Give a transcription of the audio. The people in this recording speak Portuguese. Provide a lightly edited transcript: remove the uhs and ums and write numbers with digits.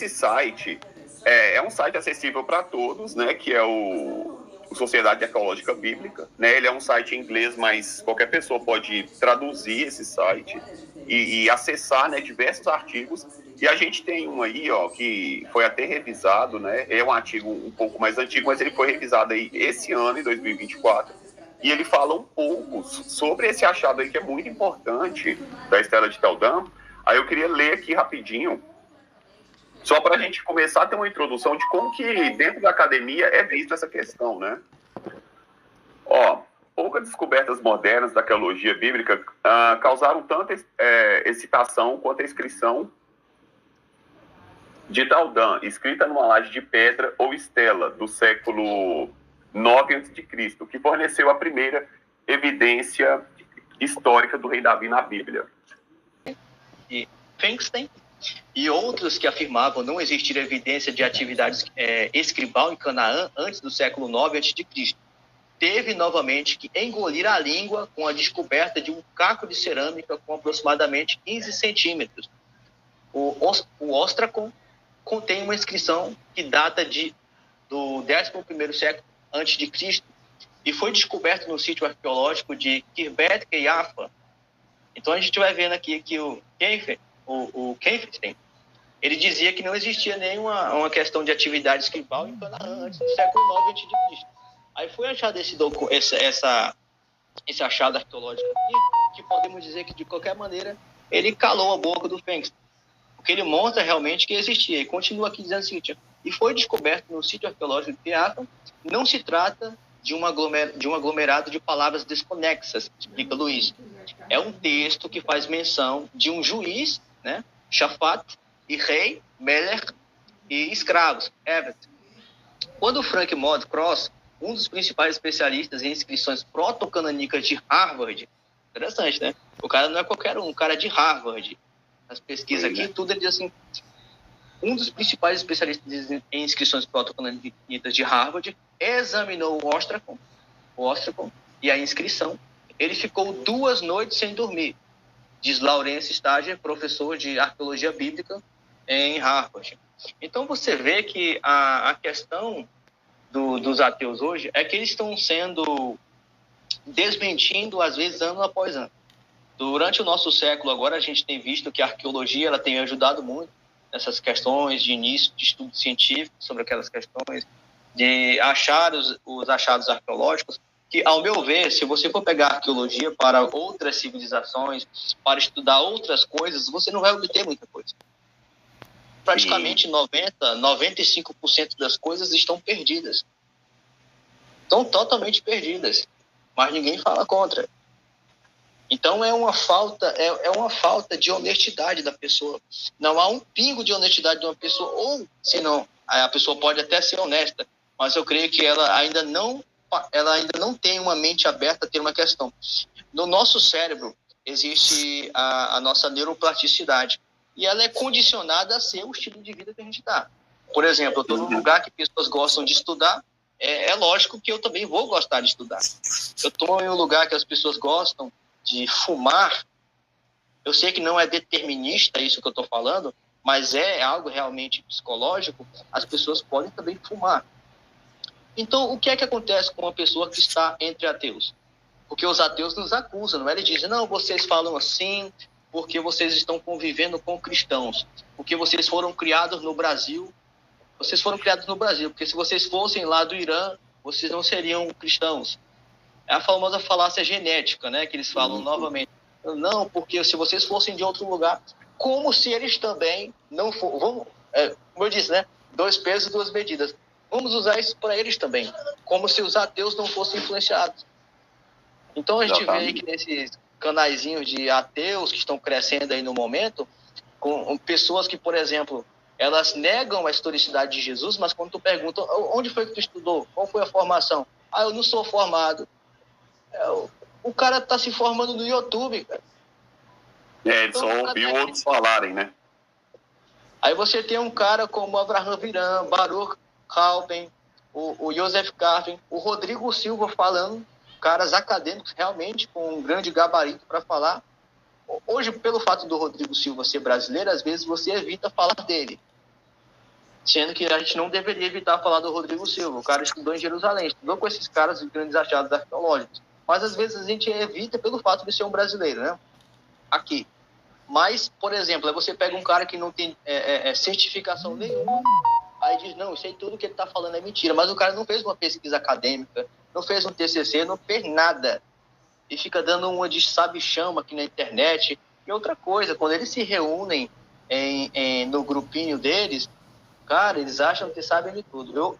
esse site é um site acessível para todos, né? Que é o Sociedade Arqueológica Bíblica, né? Ele é um site em inglês, mas qualquer pessoa pode traduzir esse site e acessar, né, diversos artigos. E a gente tem um aí, ó, que foi até revisado, né? É um artigo um pouco mais antigo, mas ele foi revisado aí esse ano, em 2024. E ele fala um pouco sobre esse achado aí, que é muito importante, da Estela de Tel Dan. Aí eu queria ler aqui rapidinho, só para a gente começar a ter uma introdução de como que dentro da academia é vista essa questão, né? Ó, poucas descobertas modernas da arqueologia bíblica causaram tanta excitação quanto a inscrição de Daldan, escrita numa laje de pedra ou estela do século IX a.C., que forneceu a primeira evidência histórica do rei Davi na Bíblia. E Feinstein e outros que afirmavam não existir evidência de atividades escribal em Canaã antes do século IX a.C., teve novamente que engolir a língua com a descoberta de um caco de cerâmica com aproximadamente 15 centímetros. O Ostracon contém uma inscrição que data do 11º século antes de Cristo e foi descoberto no sítio arqueológico de Khirbet Qeiyafa. Então a gente vai vendo aqui que o Feinstein, ele dizia que não existia nenhuma questão de atividade escribal em Canaã antes do século IX a.C. Aí foi achado esse achado arqueológico aqui, que podemos dizer que de qualquer maneira ele calou a boca do Feinstein, porque ele mostra realmente que existia, e continua aqui dizendo o seguinte: e foi descoberto no sítio arqueológico de Qeiyafa, não se trata de um aglomerado de palavras desconexas, explica Luiz. É um texto que faz menção de um juiz, né, Shafat, e rei, Melech, e escravos, Evet. Quando Frank Mod Cross, um dos principais especialistas em inscrições proto-cananicas de Harvard, interessante, né? O cara não é qualquer um, o cara é de Harvard. As pesquisas aqui, tudo ele diz assim, um dos principais especialistas em inscrições proto-cananicas de Harvard examinou o Ostracon e a inscrição. Ele ficou 2 noites sem dormir, diz Lawrence Stager, professor de arqueologia bíblica em Harvard. Então você vê que a questão dos ateus hoje é que eles estão sendo desmentindo, às vezes, ano após ano. Durante o nosso século agora, a gente tem visto que a arqueologia ela tem ajudado muito nessas questões de início de estudo científico sobre aquelas questões, de achar os achados arqueológicos, que, ao meu ver, se você for pegar a arqueologia para outras civilizações, para estudar outras coisas, você não vai obter muita coisa. Praticamente 95% das coisas estão perdidas. Estão totalmente perdidas, mas ninguém fala contra. Então é uma falta de honestidade da pessoa. Não há um pingo de honestidade de uma pessoa, ou se não, a pessoa pode até ser honesta, mas eu creio que ela ainda não tem uma mente aberta a ter uma questão. No nosso cérebro existe a nossa neuroplasticidade, e ela é condicionada a ser o estilo de vida que a gente dá. Por exemplo, eu estou num lugar que pessoas gostam de estudar, é lógico que eu também vou gostar de estudar. Eu estou em um lugar que as pessoas gostam de fumar, eu sei que não é determinista isso que eu estou falando, mas é algo realmente psicológico, as pessoas podem também fumar. Então, o que é que acontece com uma pessoa que está entre ateus? Porque os ateus nos acusam, não é? Eles dizem, não, vocês falam assim porque vocês estão convivendo com cristãos, porque vocês foram criados no Brasil, porque se vocês fossem lá do Irã, vocês não seriam cristãos. É a famosa falácia genética, né? Que eles falam novamente. Não, porque se vocês fossem de outro lugar, como se eles também não fossem... como eu disse, né? 2 pesos, 2 medidas. Vamos usar isso para eles também. Como se os ateus não fossem influenciados. Então a gente vê aí que nesses canaizinhos de ateus que estão crescendo aí no momento, com pessoas que, por exemplo, elas negam a historicidade de Jesus, mas quando tu pergunta, onde foi que tu estudou? Qual foi a formação? Ah, eu não sou formado. O cara tá se formando no YouTube, cara. Ele então, só ouviu outros falarem, né? Aí você tem um cara como Abraham Viran, Baruch Halpen, o Joseph Carvin, o Rodrigo Silva falando, caras acadêmicos realmente com um grande gabarito para falar. Hoje, pelo fato do Rodrigo Silva ser brasileiro, às vezes você evita falar dele. Sendo que a gente não deveria evitar falar do Rodrigo Silva. O cara estudou em Jerusalém, estudou com esses caras de grandes achados arqueológicos. Mas às vezes a gente evita pelo fato de ser um brasileiro, né? Aqui. Mas, por exemplo, aí você pega um cara que não tem certificação nenhuma, aí diz, não, eu sei tudo que ele está falando é mentira. Mas o cara não fez uma pesquisa acadêmica, não fez um TCC, não fez nada. E fica dando uma de sabe-chama aqui na internet. E outra coisa, quando eles se reúnem no grupinho deles, cara, eles acham que sabem de tudo.